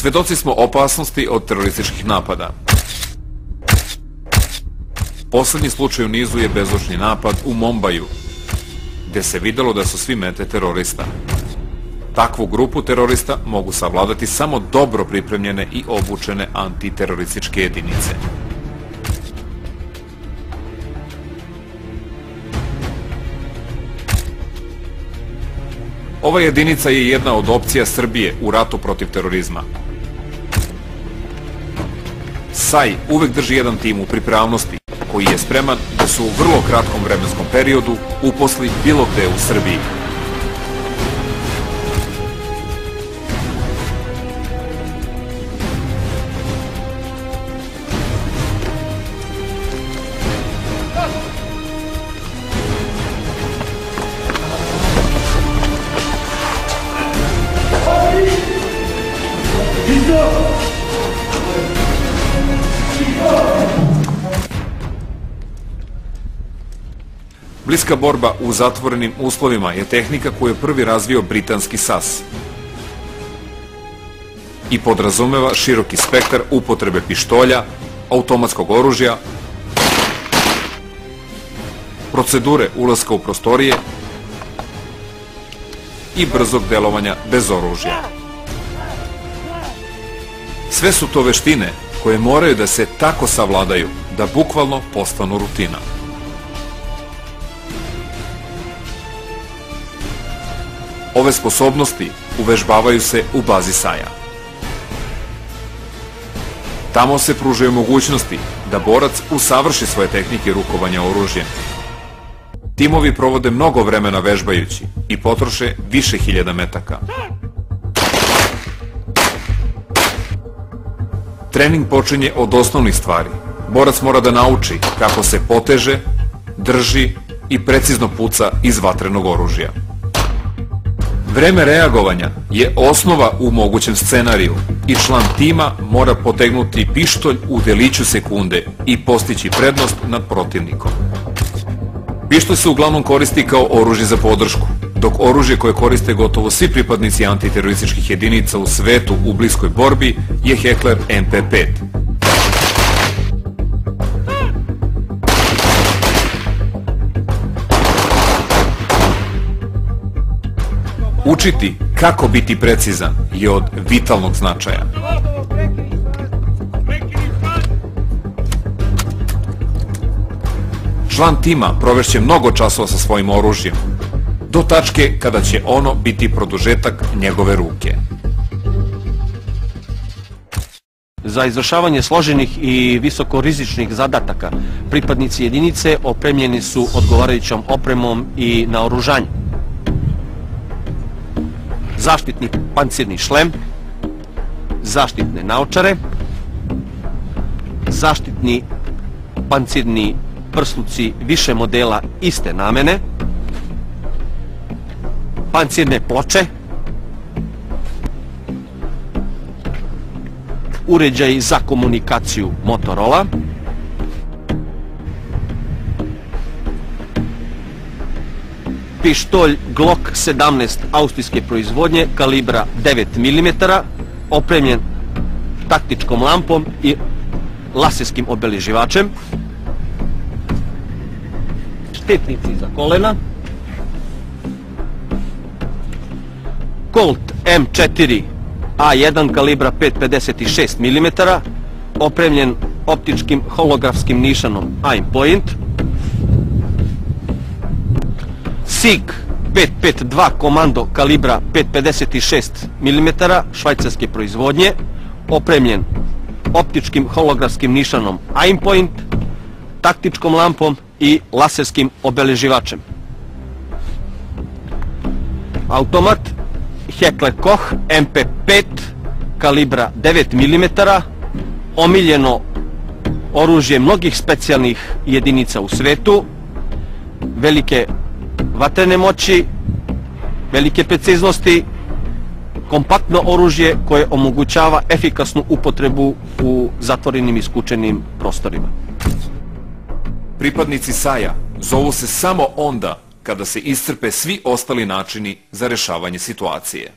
Svedoci smo opasnosti od terorističkih napada. Poslednji slučaj u nizu je bezočni napad u Mombaju, gde se videlo da su svi mete terorista. Takvu grupu terorista mogu savladati samo dobro pripremljene i obučene antiterorističke jedinice. Ova jedinica je jedna od opcija Srbije u ratu protiv terorizma. SAJ uvek drži jedan tim u pripravnosti koji je spreman da se u vrlo kratkom vremenskom periodu uposli bilo gde u Srbiji. Bliska borba u zatvorenim uslovima je tehnika koju je prvi razvio britanski SAS i podrazumeva široki spektar upotrebe pištolja, automatskog oružja, procedure ulaska u prostorije i brzog delovanja bez oružja. Sve su to veštine koje moraju da se tako savladaju da bukvalno postanu rutina. Ove sposobnosti uvežbavaju se u bazi SAJ-a. Tamo se pružaju mogućnosti da borac usavrši svoje tehnike rukovanja oružjem. Timovi provode mnogo vremena vežbajući i potroše više hiljada metaka. Trening počinje od osnovnih stvari. Borac mora da nauči kako se poteže, drži i precizno puca iz vatrenog oružja. Vreme reagovanja je osnova u mogućem scenariju i član tima mora potegnuti pištolj u deliću sekunde i postići prednost nad protivnikom. Pištolj se uglavnom koristi kao oružje za podršku, dok oružje koje koriste gotovo svi pripadnici antiterorističkih jedinica u svetu u bliskoj borbi je Heckler MP5. Učiti kako biti precizan je od vitalnog značaja. Član tima provešće mnogo časova sa svojim oružjem, do tačke kada će ono biti produžetak njegove ruke. Za izvršavanje složenih i visokorizičnih zadataka pripadnici jedinice opremljeni su odgovarajućom opremom i naoružanjem. Zaštitni pancirni šlem, zaštitne naočare, zaštitni pancirni prsluci više modela iste namene, pancirne ploče, uređaj za komunikaciju Motorola, pištolj Glock 17 austrijske proizvodnje kalibra 9 mm, opremljen taktičkom lampom i laserskim obeleživačem, štetnici za kolena, Colt M4 A1 kalibra 5,56 mm, opremljen optičkim holografskim nišanom Aimpoint, SIG 552 komando kalibra 5,56 mm švajcarske proizvodnje, opremljen optičkim holografskim nišanom Aimpoint, taktičkom lampom i laserskim obeleživačem. Automat Heckler Koch MP5 kalibra 9 mm, omiljeno oružje mnogih specijalnih jedinica u svetu, velike vatrene moći, velike preciznosti, kompaktno oružje koje omogućava efikasnu upotrebu u zatvorenim i skučenim prostorima. Pripadnici SAJ-a zovu se samo onda kada se iscrpe svi ostali načini za rešavanje situacije.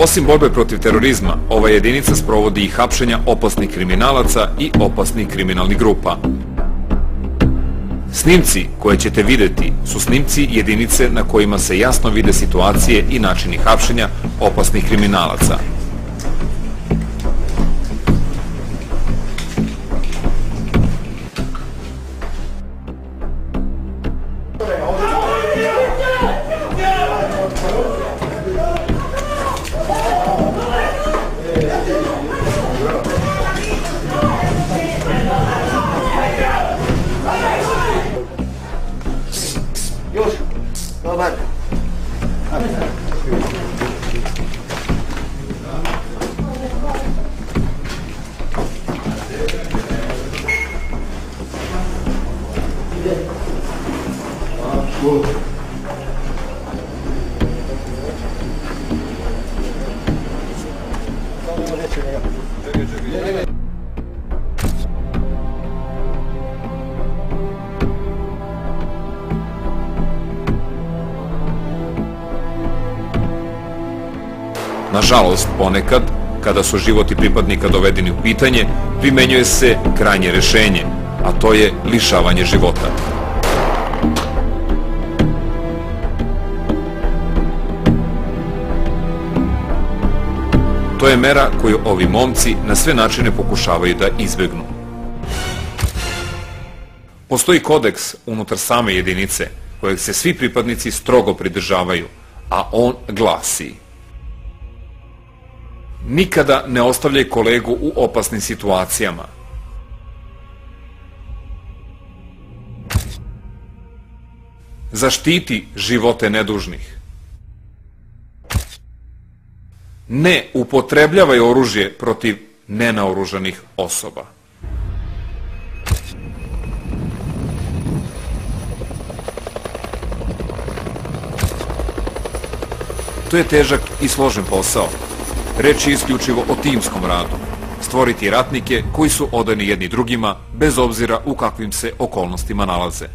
Osim borbe protiv terorizma, ova jedinica sprovodi i hapšenja opasnih kriminalaca i opasnih kriminalnih grupa. Snimci koje ćete videti su snimci jedinice na kojima se jasno vide situacije i načini hapšenja opasnih kriminalaca. Nažalost, ponekad, kada su životi pripadnika dovedeni u pitanje, primenjuje se krajnje rešenje, a to je lišavanje života. To je mera koju ovi momci na sve načine pokušavaju da izbegnu. Postoji kodeks unutar same jedinice kojeg se svi pripadnici strogo pridržavaju, a on glasi: nikada ne ostavljaj kolegu u opasnim situacijama. Zaštiti živote nedužnih. Ne upotrebljavaj oružje protiv nenaoružanih osoba. To je težak i složen posao. Reč je isključivo o timskom radu. Stvoriti ratnike koji su odani jedni drugima, bez obzira u kakvim se okolnostima nalaze.